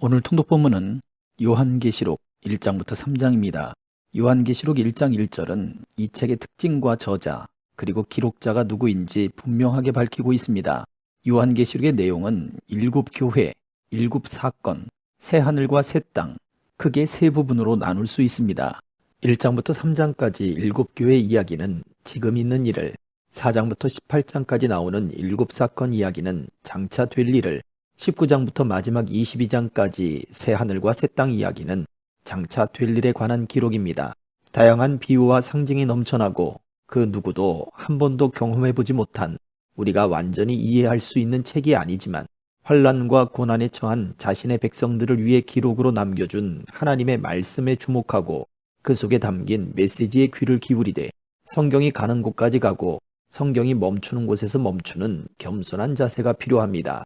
오늘 통독 본문은 요한계시록 1장부터 3장입니다. 요한계시록 1장 1절은 이 책의 특징과 저자, 그리고 기록자가 누구인지 분명하게 밝히고 있습니다. 요한계시록의 내용은 7교회, 7사건, 새하늘과 새 땅, 크게 세 부분으로 나눌 수 있습니다. 1장부터 3장까지 7교회 이야기는 지금 있는 일을, 4장부터 18장까지 나오는 7사건 이야기는 장차 될 일을, 19장부터 마지막 22장까지 새하늘과 새 땅 이야기는 장차 될 일에 관한 기록입니다. 다양한 비유와 상징이 넘쳐나고 그 누구도 한 번도 경험해보지 못한, 우리가 완전히 이해할 수 있는 책이 아니지만 환난과 고난에 처한 자신의 백성들을 위해 기록으로 남겨준 하나님의 말씀에 주목하고 그 속에 담긴 메시지에 귀를 기울이되 성경이 가는 곳까지 가고 성경이 멈추는 곳에서 멈추는 겸손한 자세가 필요합니다.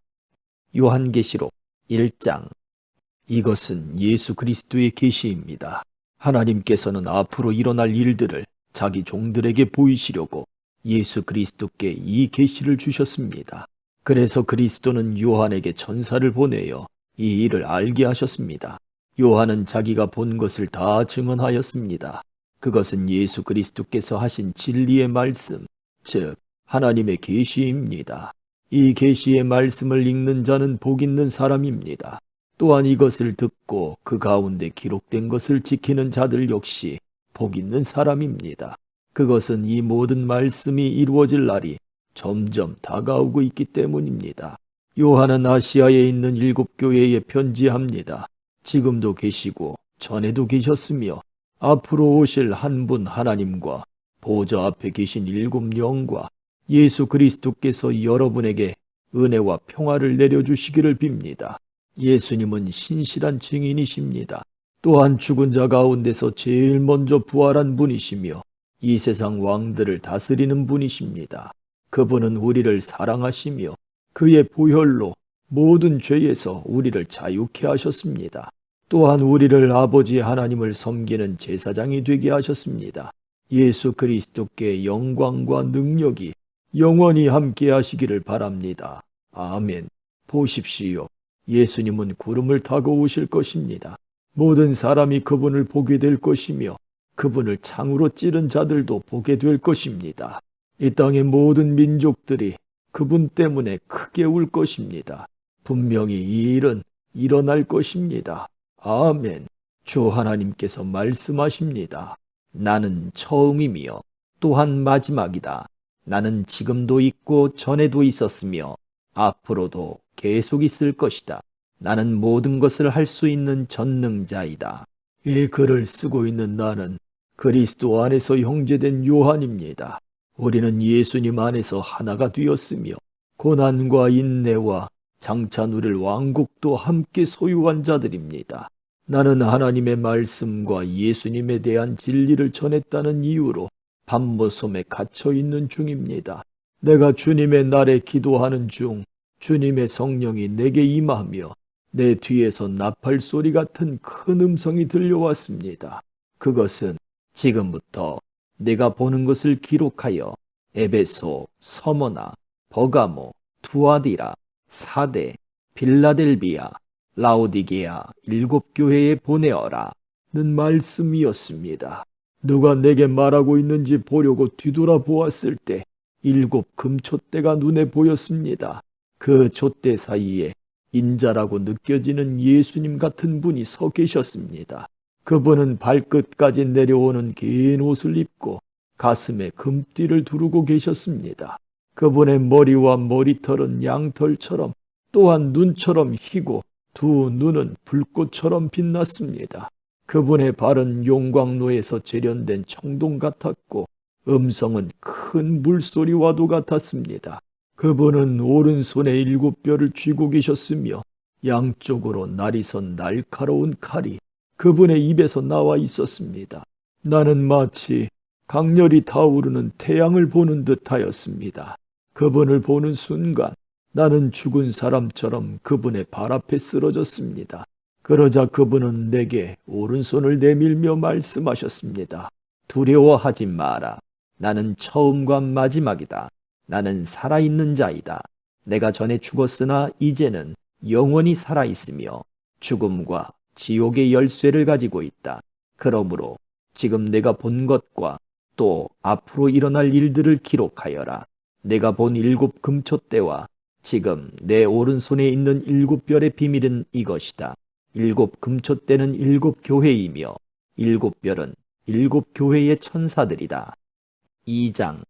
요한계시록 1장. 이것은 예수 그리스도의 계시입니다. 하나님께서는 앞으로 일어날 일들을 자기 종들에게 보이시려고 예수 그리스도께 이 계시를 주셨습니다. 그래서 그리스도는 요한에게 천사를 보내어 이 일을 알게 하셨습니다. 요한은 자기가 본 것을 다 증언하였습니다. 그것은 예수 그리스도께서 하신 진리의 말씀, 즉 하나님의 계시입니다. 이 계시의 말씀을 읽는 자는 복 있는 사람입니다. 또한 이것을 듣고 그 가운데 기록된 것을 지키는 자들 역시 복 있는 사람입니다. 그것은 이 모든 말씀이 이루어질 날이 점점 다가오고 있기 때문입니다. 요한은 아시아에 있는 7교회에 편지합니다. 지금도 계시고 전에도 계셨으며 앞으로 오실 한 분 하나님과 보좌 앞에 계신 7영과 예수 그리스도께서 여러분에게 은혜와 평화를 내려주시기를 빕니다. 예수님은 신실한 증인이십니다. 또한 죽은 자 가운데서 제일 먼저 부활한 분이시며 이 세상 왕들을 다스리는 분이십니다. 그분은 우리를 사랑하시며 그의 보혈로 모든 죄에서 우리를 자유케 하셨습니다. 또한 우리를 아버지 하나님을 섬기는 제사장이 되게 하셨습니다. 예수 그리스도께 영광과 능력이 영원히 함께 하시기를 바랍니다. 아멘. 보십시오. 예수님은 구름을 타고 오실 것입니다. 모든 사람이 그분을 보게 될 것이며 그분을 창으로 찌른 자들도 보게 될 것입니다. 이 땅의 모든 민족들이 그분 때문에 크게 울 것입니다. 분명히 이 일은 일어날 것입니다. 아멘. 주 하나님께서 말씀하십니다. 나는 처음이며 또한 마지막이다. 나는 지금도 있고 전에도 있었으며 앞으로도 계속 있을 것이다. 나는 모든 것을 할 수 있는 전능자이다. 이 글을 쓰고 있는 나는 그리스도 안에서 형제된 요한입니다. 우리는 예수님 안에서 하나가 되었으며 고난과 인내와 장차 누릴 왕국도 함께 소유한 자들입니다. 나는 하나님의 말씀과 예수님에 대한 진리를 전했다는 이유로 밤모섬에 갇혀 있는 중입니다. 내가 주님의 날에 기도하는 중 주님의 성령이 내게 임하며 내 뒤에서 나팔 소리 같은 큰 음성이 들려왔습니다. 그것은 지금부터 내가 보는 것을 기록하여 에베소, 서머나, 버가모, 투아디라, 사데, 빌라델비아, 라오디게아 7교회에 보내어라 는 말씀이었습니다. 누가 내게 말하고 있는지 보려고 뒤돌아보았을 때 7 금촛대가 눈에 보였습니다. 그 촛대 사이에 인자라고 느껴지는 예수님 같은 분이 서 계셨습니다. 그분은 발끝까지 내려오는 긴 옷을 입고 가슴에 금띠를 두르고 계셨습니다. 그분의 머리와 머리털은 양털처럼 또한 눈처럼 희고 두 눈은 불꽃처럼 빛났습니다. 그분의 발은 용광로에서 재련된 청동 같았고 음성은 큰 물소리와도 같았습니다. 그분은 오른손에 7뼈를 쥐고 계셨으며 양쪽으로 날이 선 날카로운 칼이 그분의 입에서 나와 있었습니다. 나는 마치 강렬히 타오르는 태양을 보는 듯하였습니다. 그분을 보는 순간 나는 죽은 사람처럼 그분의 발 앞에 쓰러졌습니다. 그러자 그분은 내게 오른손을 내밀며 말씀하셨습니다. 두려워하지 마라. 나는 처음과 마지막이다. 나는 살아있는 자이다. 내가 전에 죽었으나 이제는 영원히 살아있으며 죽음과 지옥의 열쇠를 가지고 있다. 그러므로 지금 내가 본 것과 또 앞으로 일어날 일들을 기록하여라. 내가 본 7금초대와 지금 내 오른손에 있는 7별의 비밀은 이것이다. 7금초대는 7교회이며 7별은 7교회의 천사들이다. 2장.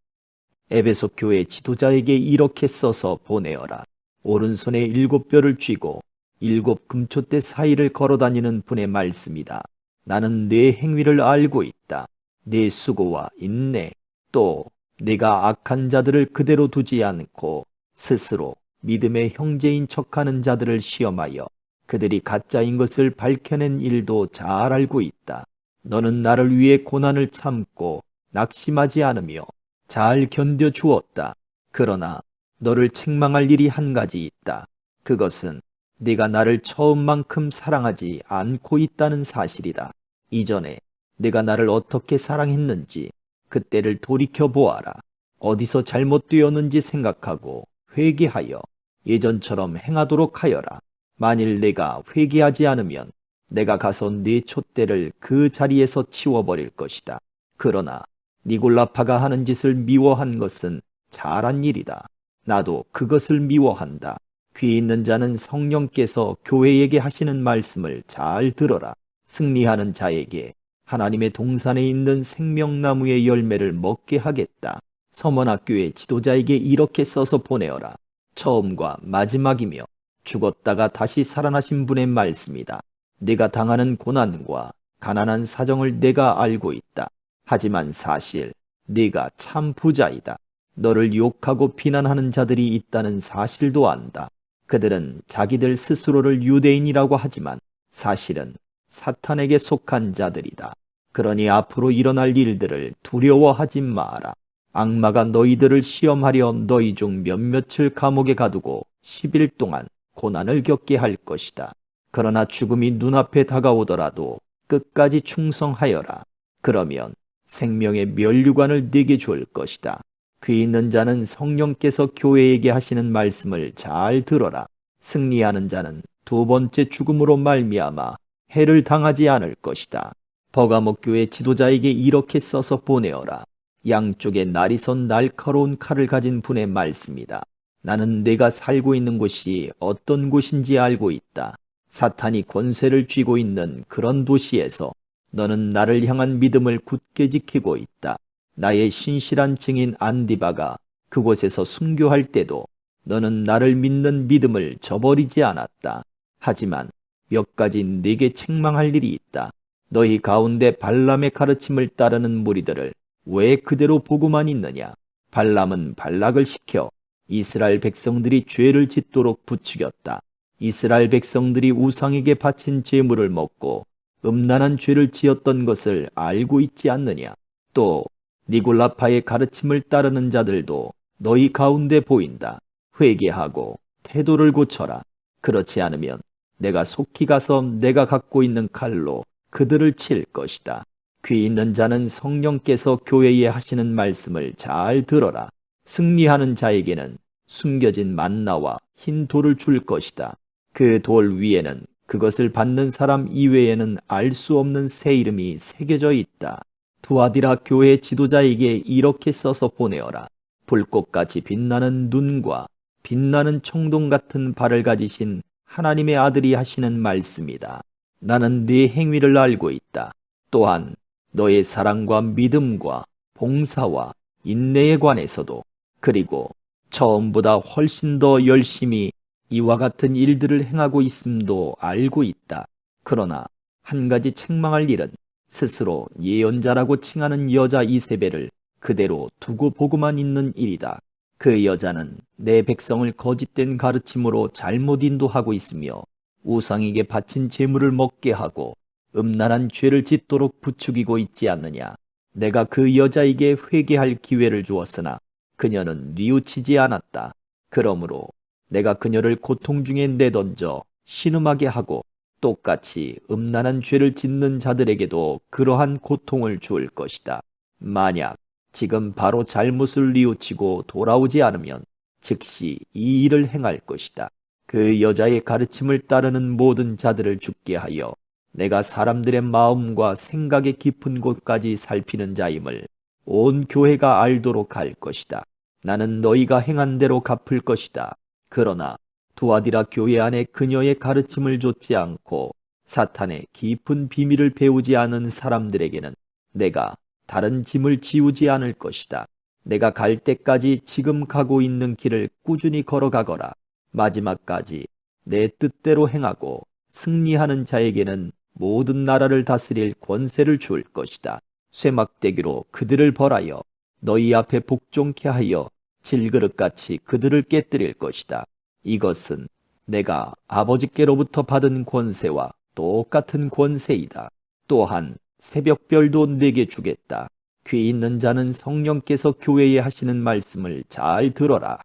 에베소 교회 지도자에게 이렇게 써서 보내어라. 오른손에 7별을 쥐고 7금초대 사이를 걸어다니는 분의 말씀이다. 나는 네 행위를 알고 있다. 네 수고와 인내, 또 네가 악한 자들을 그대로 두지 않고 스스로 믿음의 형제인 척하는 자들을 시험하여 그들이 가짜인 것을 밝혀낸 일도 잘 알고 있다. 너는 나를 위해 고난을 참고 낙심하지 않으며 잘 견뎌 주었다. 그러나 너를 책망할 일이 한 가지 있다. 그것은 네가 나를 처음만큼 사랑하지 않고 있다는 사실이다. 이전에 네가 나를 어떻게 사랑했는지 그때를 돌이켜 보아라. 어디서 잘못되었는지 생각하고 회개하여 예전처럼 행하도록 하여라. 만일 내가 회개하지 않으면 내가 가서 네 촛대를 그 자리에서 치워버릴 것이다. 그러나 니골라파가 하는 짓을 미워한 것은 잘한 일이다. 나도 그것을 미워한다. 귀 있는 자는 성령께서 교회에게 하시는 말씀을 잘 들어라. 승리하는 자에게 하나님의 동산에 있는 생명나무의 열매를 먹게 하겠다. 서머나교회 지도자에게 이렇게 써서 보내어라. 처음과 마지막이며 죽었다가 다시 살아나신 분의 말씀이다. 네가 당하는 고난과 가난한 사정을 내가 알고 있다. 하지만 사실 네가 참 부자이다. 너를 욕하고 비난하는 자들이 있다는 사실도 안다. 그들은 자기들 스스로를 유대인이라고 하지만 사실은 사탄에게 속한 자들이다. 그러니 앞으로 일어날 일들을 두려워하지 마라. 악마가 너희들을 시험하려 너희 중 몇몇을 감옥에 가두고 10일 동안 고난을 겪게 할 것이다. 그러나 죽음이 눈앞에 다가오더라도 끝까지 충성하여라. 그러면 생명의 면류관을 네게 줄 것이다. 귀 있는 자는 성령께서 교회에게 하시는 말씀을 잘 들어라. 승리하는 자는 두 번째 죽음으로 말미암아 해를 당하지 않을 것이다. 버가모 교회 지도자에게 이렇게 써서 보내어라. 양쪽에 날이 선 날카로운 칼을 가진 분의 말씀이다. 나는 내가 살고 있는 곳이 어떤 곳인지 알고 있다. 사탄이 권세를 쥐고 있는 그런 도시에서 너는 나를 향한 믿음을 굳게 지키고 있다. 나의 신실한 증인 안디바가 그곳에서 순교할 때도 너는 나를 믿는 믿음을 저버리지 않았다. 하지만 몇 가지 네게 책망할 일이 있다. 너희 가운데 발람의 가르침을 따르는 무리들을 왜 그대로 보고만 있느냐? 발람은 발락을 시켜 이스라엘 백성들이 죄를 짓도록 부추겼다. 이스라엘 백성들이 우상에게 바친 제물을 먹고 음란한 죄를 지었던 것을 알고 있지 않느냐? 또 니골라파의 가르침을 따르는 자들도 너희 가운데 보인다. 회개하고 태도를 고쳐라. 그렇지 않으면 내가 속히 가서 내가 갖고 있는 칼로 그들을 칠 것이다. 귀 있는 자는 성령께서 교회에 하시는 말씀을 잘 들어라. 승리하는 자에게는 숨겨진 만나와 흰 돌을 줄 것이다. 그 돌 위에는 그것을 받는 사람 이외에는 알 수 없는 새 이름이 새겨져 있다. 두아디라 교회 지도자에게 이렇게 써서 보내어라. 불꽃같이 빛나는 눈과 빛나는 청동 같은 발을 가지신 하나님의 아들이 하시는 말씀이다. 나는 네 행위를 알고 있다. 또한 너의 사랑과 믿음과 봉사와 인내에 관해서도, 그리고 처음보다 훨씬 더 열심히 이와 같은 일들을 행하고 있음도 알고 있다. 그러나 한 가지 책망할 일은 스스로 예언자라고 칭하는 여자 이세벨을 그대로 두고 보고만 있는 일이다. 그 여자는 내 백성을 거짓된 가르침으로 잘못 인도하고 있으며 우상에게 바친 제물을 먹게 하고 음란한 죄를 짓도록 부추기고 있지 않느냐. 내가 그 여자에게 회개할 기회를 주었으나 그녀는 뉘우치지 않았다. 그러므로 내가 그녀를 고통 중에 내던져 신음하게 하고 똑같이 음란한 죄를 짓는 자들에게도 그러한 고통을 줄 것이다. 만약 지금 바로 잘못을 뉘우치고 돌아오지 않으면 즉시 이 일을 행할 것이다. 그 여자의 가르침을 따르는 모든 자들을 죽게 하여 내가 사람들의 마음과 생각의 깊은 곳까지 살피는 자임을 온 교회가 알도록 할 것이다. 나는 너희가 행한 대로 갚을 것이다. 그러나 두아디라 교회 안에 그녀의 가르침을 좇지 않고 사탄의 깊은 비밀을 배우지 않은 사람들에게는 내가 다른 짐을 지우지 않을 것이다. 내가 갈 때까지 지금 가고 있는 길을 꾸준히 걸어가거라. 마지막까지 내 뜻대로 행하고 승리하는 자에게는 모든 나라를 다스릴 권세를 줄 것이다. 쇠막대기로 그들을 벌하여 너희 앞에 복종케 하여 질그릇같이 그들을 깨뜨릴 것이다. 이것은 내가 아버지께로부터 받은 권세와 똑같은 권세이다. 또한 새벽별도 내게 주겠다. 귀 있는 자는 성령께서 교회에 하시는 말씀을 잘 들어라.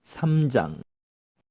3장.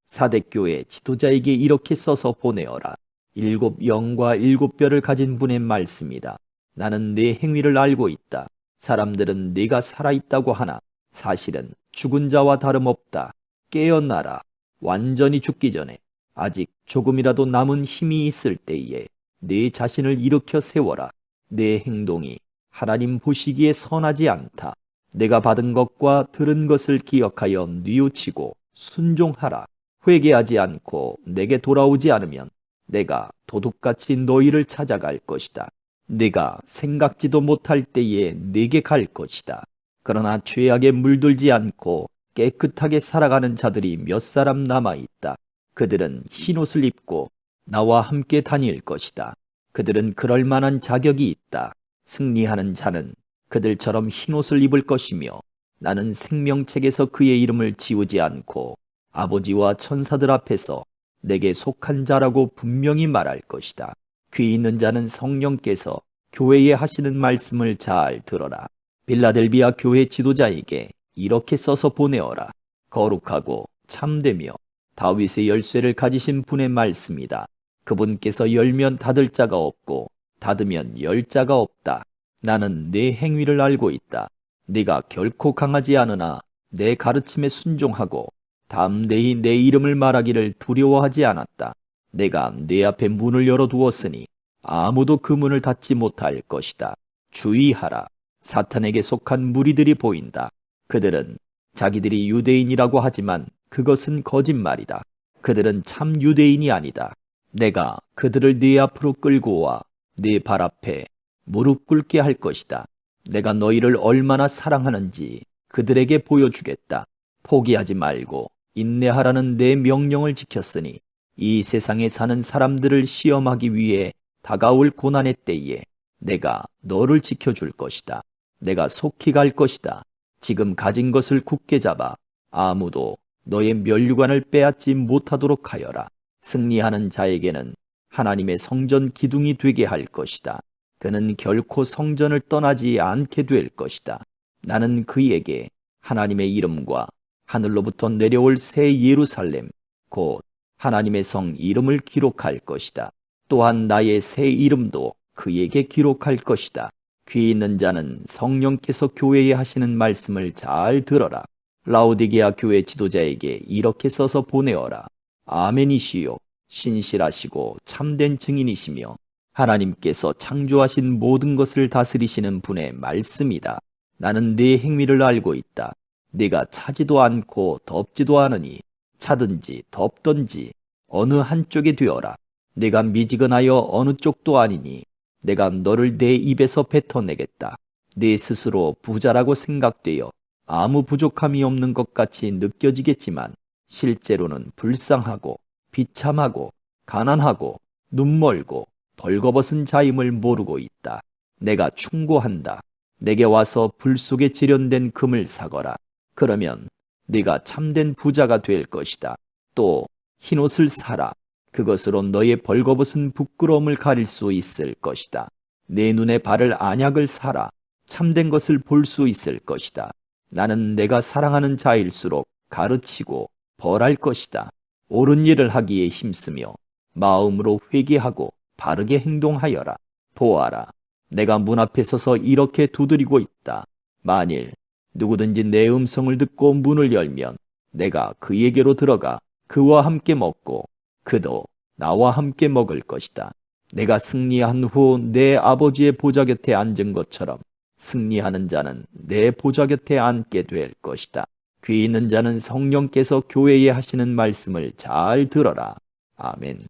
사대교회 지도자에게 이렇게 써서 보내어라. 7 영과 7 뼈를 가진 분의 말씀이다. 나는 네 행위를 알고 있다. 사람들은 네가 살아있다고 하나 사실은 죽은 자와 다름없다. 깨어나라. 완전히 죽기 전에 아직 조금이라도 남은 힘이 있을 때에 네 자신을 일으켜 세워라. 내 행동이 하나님 보시기에 선하지 않다. 내가 받은 것과 들은 것을 기억하여 뉘우치고 순종하라. 회개하지 않고 내게 돌아오지 않으면 내가 도둑같이 너희를 찾아갈 것이다. 네가 생각지도 못할 때에 네게 갈 것이다. 그러나 죄악에 물들지 않고 깨끗하게 살아가는 자들이 몇 사람 남아있다. 그들은 흰옷을 입고 나와 함께 다닐 것이다. 그들은 그럴 만한 자격이 있다. 승리하는 자는 그들처럼 흰옷을 입을 것이며 나는 생명책에서 그의 이름을 지우지 않고 아버지와 천사들 앞에서 내게 속한 자라고 분명히 말할 것이다. 귀 있는 자는 성령께서 교회에 하시는 말씀을 잘 들어라. 빌라델비아 교회 지도자에게 이렇게 써서 보내어라. 거룩하고 참되며 다윗의 열쇠를 가지신 분의 말씀이다. 그분께서 열면 닫을 자가 없고 닫으면 열 자가 없다. 나는 네 행위를 알고 있다. 네가 결코 강하지 않으나 내 가르침에 순종하고 담대히 내 이름을 말하기를 두려워하지 않았다. 내가 네 앞에 문을 열어두었으니 아무도 그 문을 닫지 못할 것이다. 주의하라. 사탄에게 속한 무리들이 보인다. 그들은 자기들이 유대인이라고 하지만 그것은 거짓말이다. 그들은 참 유대인이 아니다. 내가 그들을 네 앞으로 끌고 와 네 발 앞에 무릎 꿇게 할 것이다. 내가 너희를 얼마나 사랑하는지 그들에게 보여주겠다. 포기하지 말고 인내하라는 내 명령을 지켰으니 이 세상에 사는 사람들을 시험하기 위해 다가올 고난의 때에 내가 너를 지켜줄 것이다. 내가 속히 갈 것이다. 지금 가진 것을 굳게 잡아 아무도 너의 면류관을 빼앗지 못하도록 하여라. 승리하는 자에게는 하나님의 성전 기둥이 되게 할 것이다. 그는 결코 성전을 떠나지 않게 될 것이다. 나는 그에게 하나님의 이름과 하늘로부터 내려올 새 예루살렘, 곧 하나님의 성 이름을 기록할 것이다. 또한 나의 새 이름도 그에게 기록할 것이다. 귀 있는 자는 성령께서 교회에 하시는 말씀을 잘 들어라. 라오디게아 교회 지도자에게 이렇게 써서 보내어라. 아멘이시요. 신실하시고 참된 증인이시며 하나님께서 창조하신 모든 것을 다스리시는 분의 말씀이다. 나는 네 행위를 알고 있다. 네가 차지도 않고 덥지도 않으니 차든지 덥든지 어느 한쪽에 되어라. 네가 미지근하여 어느 쪽도 아니니 내가 너를 내 입에서 뱉어내겠다. 네 스스로 부자라고 생각되어 아무 부족함이 없는 것 같이 느껴지겠지만 실제로는 불쌍하고 비참하고 가난하고 눈멀고 벌거벗은 자임을 모르고 있다. 내가 충고한다. 내게 와서 불 속에 지련된 금을 사거라. 그러면 네가 참된 부자가 될 것이다. 또 흰옷을 사라. 그것으로 너의 벌거벗은 부끄러움을 가릴 수 있을 것이다. 내 눈에 바를 안약을 사라. 참된 것을 볼 수 있을 것이다. 나는 내가 사랑하는 자일수록 가르치고 벌할 것이다. 옳은 일을 하기에 힘쓰며 마음으로 회개하고 바르게 행동하여라. 보아라. 내가 문 앞에 서서 이렇게 두드리고 있다. 만일 누구든지 내 음성을 듣고 문을 열면 내가 그에게로 들어가 그와 함께 먹고 그도 나와 함께 먹을 것이다. 내가 승리한 후 내 아버지의 보좌 곁에 앉은 것처럼 승리하는 자는 내 보좌 곁에 앉게 될 것이다. 귀 있는 자는 성령께서 교회에 하시는 말씀을 잘 들어라. 아멘.